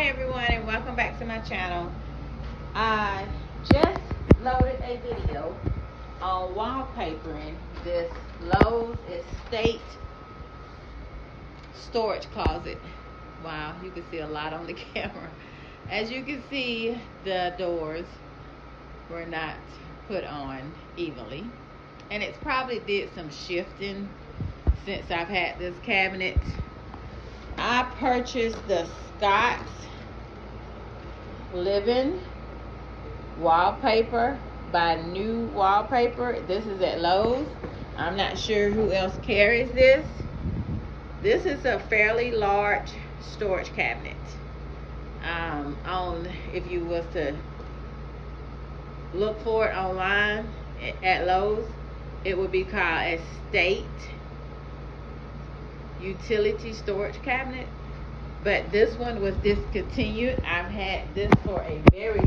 everyone, and welcome back to my channel. I just loaded a video on wallpapering this Lowe's Estate storage closet. Wow, you can see a lot on the camera. As you can see, the doors were not put on evenly, and it's probably did some shifting since I've had this cabinet. I purchased the Scott's Living wallpaper by NuWallpaper. This is at Lowe's. I'm not sure who else carries this. This is a fairly large storage cabinet. If you was to look for it online at Lowe's, it would be called Estate Utility Storage Cabinet, but this one was discontinued. I've had this for a very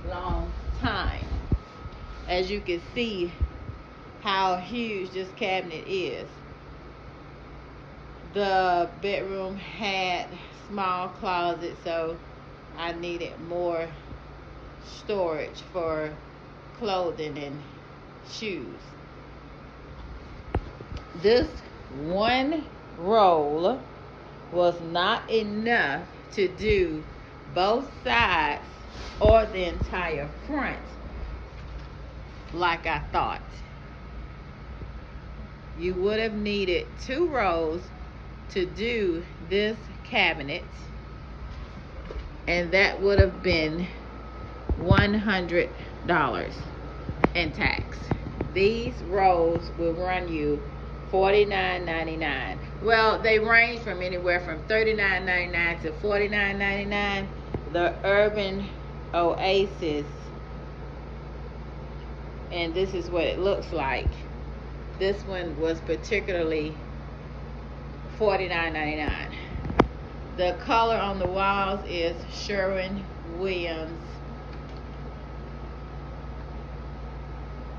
long time. As you can see how huge this cabinet is. The bedroom had small closets, so I needed more storage for clothing and shoes. This one roll was not enough to do both sides or the entire front like I thought. You would have needed 2 rolls to do this cabinet, and that would have been $100 in tax. These rolls will run you $49.99. Well, they range from anywhere from $39.99 to $49.99. The Urban Oasis, and this is what it looks like. This one was particularly $49.99. The color on the walls is Sherwin-Williams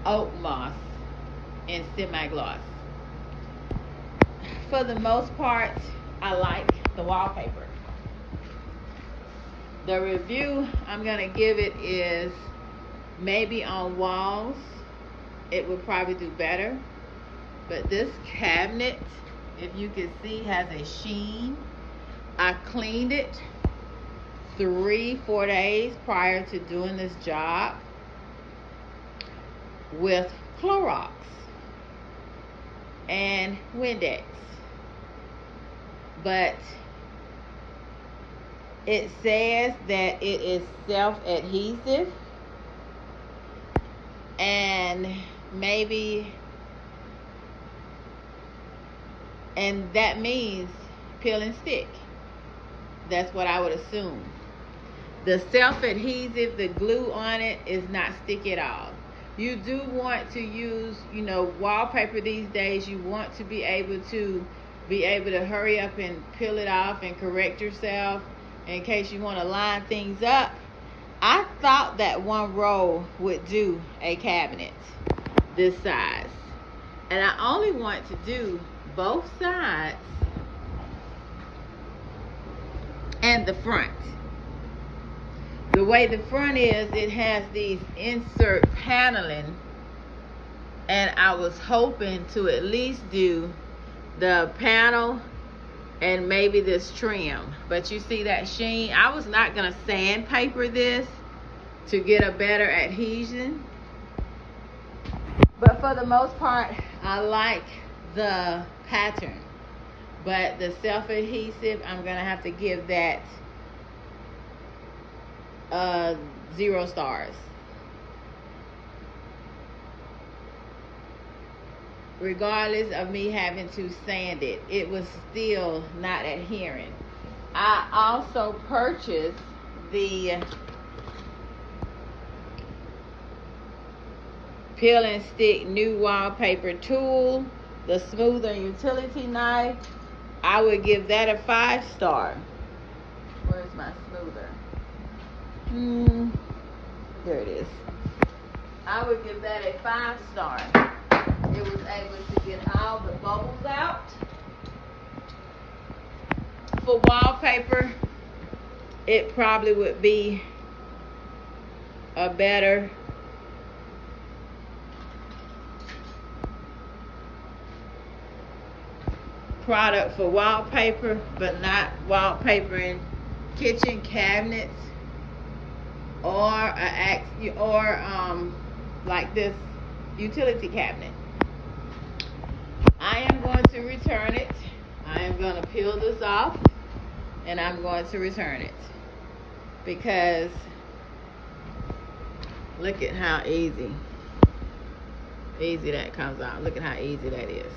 oak moss in semi-gloss. For the most part, I like the wallpaper. The review I'm gonna give it is maybe on walls it would probably do better, but this cabinet, if you can see, has a sheen. I cleaned it 3-4 days prior to doing this job with Clorox and Windex, but it says that it is self-adhesive, and that means peel and stick. That's what I would assume. The self-adhesive, the glue on it, is not sticky at all. You do want to use, wallpaper these days. You want to be able to hurry up and peel it off and correct yourself in case you want to line things up. I thought that one roll would do a cabinet this size, and I only want to do both sides and the front. The way the front is, it has these insert paneling, and I was hoping to at least do the panel and maybe this trim. But you see that sheen? I was not gonna sandpaper this to get a better adhesion, but for the most part I like the pattern. But the self-adhesive, I'm gonna have to give that 0 stars. Regardless of me having to sand it, it was still not adhering. I also purchased the peel and stick NuWallpaper tool, the smoother utility knife. I would give that a 5 star. Where's my smoother? There it is. I would give that a 5 star. It was able to get all the bubbles out. For wallpaper, it probably would be a better product for wallpaper, but not wallpaper in kitchen cabinets or like this utility cabinet. I am going to return it. I am going to peel this off and I'm going to return it, because look at how easy that comes out. Look at how easy that is.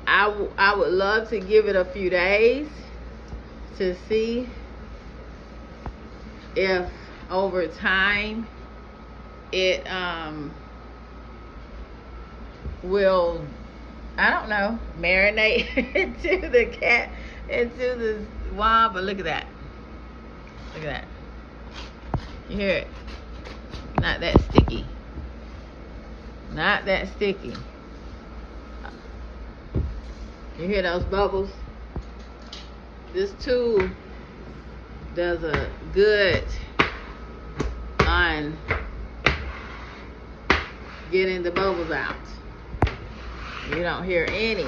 I would love to give it a few days to see if over time it will, I don't know, marinate into the wall. But look at that. Look at that. You hear it? Not that sticky. Not that sticky. You hear those bubbles? This tool does a good on getting the bubbles out. You don't hear any.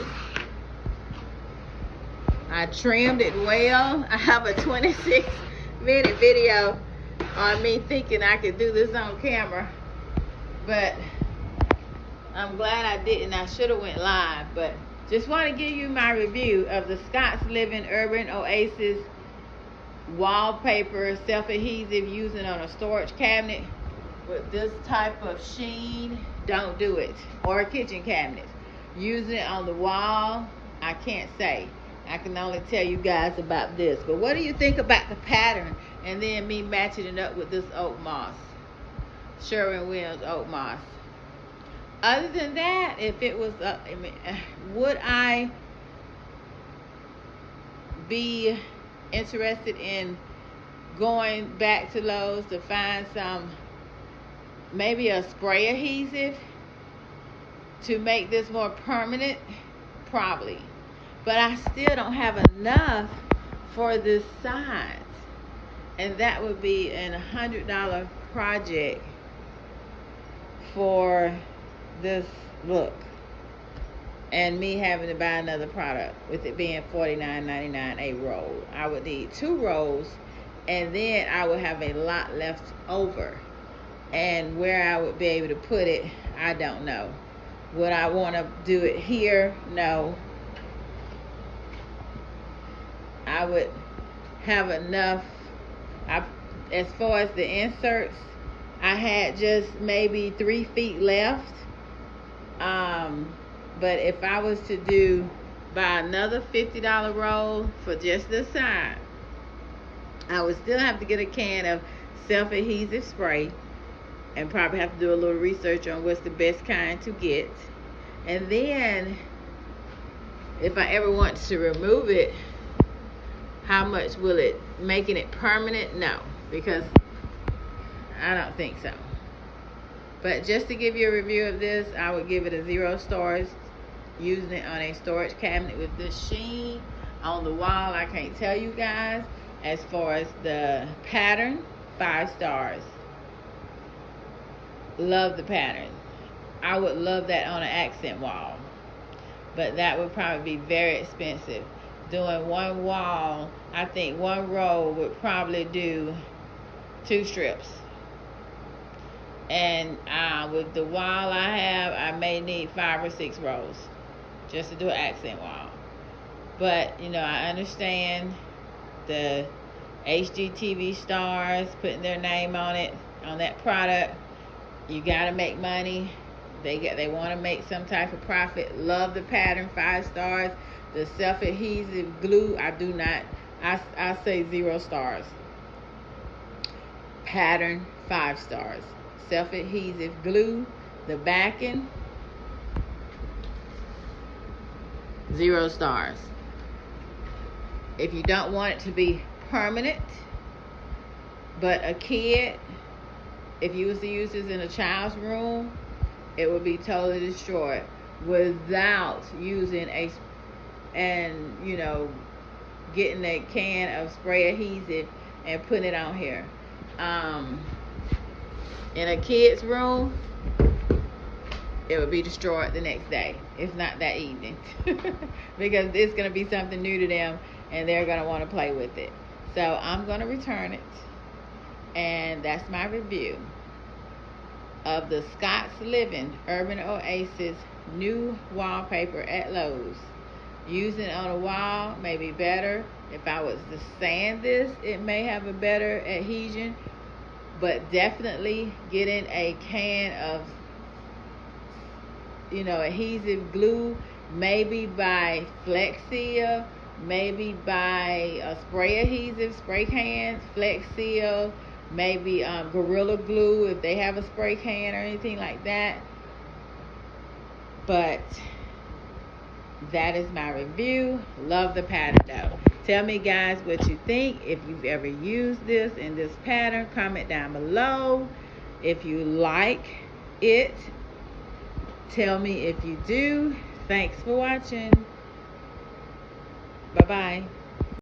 I trimmed it well. I have a 26-minute video on me thinking I could do this on camera, but I'm glad I didn't. I should have went live, but just want to give you my review of the Scott's Living Urban Oasis wallpaper self-adhesive, using on a storage cabinet with this type of sheen. Don't do it. Or kitchen cabinets. Using it on the wall, I can't say. I can only tell you guys about this. But what do you think about the pattern and then me matching it up with this oak moss, Sherwin-Williams oak moss? Other than that, if it was, would I be interested in going back to Lowe's to find some, maybe a spray adhesive to make this more permanent? Probably. But I still don't have enough for this size. And that would be an $100 project for this look, and me having to buy another product, with it being $49.99 a roll. I would need 2 rolls, and then I would have a lot left over, and where I would be able to put it, I don't know. Would I want to do it here? No. I would have enough. As far as the inserts, I had just maybe 3 feet left. But if I was to buy another $50 roll for just this side, I would still have to get a can of self-adhesive spray, and probably have to do a little research on what's the best kind to get. And then if I ever want to remove it, how much will it, making it permanent? No, because I don't think so. But just to give you a review of this, I would give it a 0 stars. Using it on a storage cabinet with this sheen on the wall, I can't tell you guys. As far as the pattern, 5 stars. Love the pattern. I would love that on an accent wall, but that would probably be very expensive. Doing one wall, I think one roll would probably do 2 strips. And with the wall I have, I may need 5 or 6 rolls just to do an accent wall. But you know, I understand the HGTV stars putting their name on it, on that product. You gotta make money. They want to make some type of profit. Love the pattern, 5 stars. The self-adhesive glue, I do not. I say 0 stars. Pattern, 5 stars. Self-adhesive glue, the backing, 0 stars. If you don't want it to be permanent, but a kid, if you was to use this in a child's room, it would be totally destroyed without using getting a can of spray adhesive and putting it on here. In a kid's room, it would be destroyed the next day, if not that evening. Because it's going to be something new to them and they're going to want to play with it. So I'm going to return it. And that's my review of the Scott's Living Urban Oasis new wallpaper at Lowe's. Using it on a wall may be better. If I was to sand this, it may have a better adhesion. But definitely getting a can of, adhesive glue, maybe by Flex Seal, maybe by a spray adhesive, spray cans, Flex Seal, maybe Gorilla Glue if they have a spray can or anything like that. But that is my review. Love the pattern though. Tell me guys what you think. If you've ever used this in this pattern, comment down below. If you like it, tell me if you do. Thanks for watching. Bye-bye.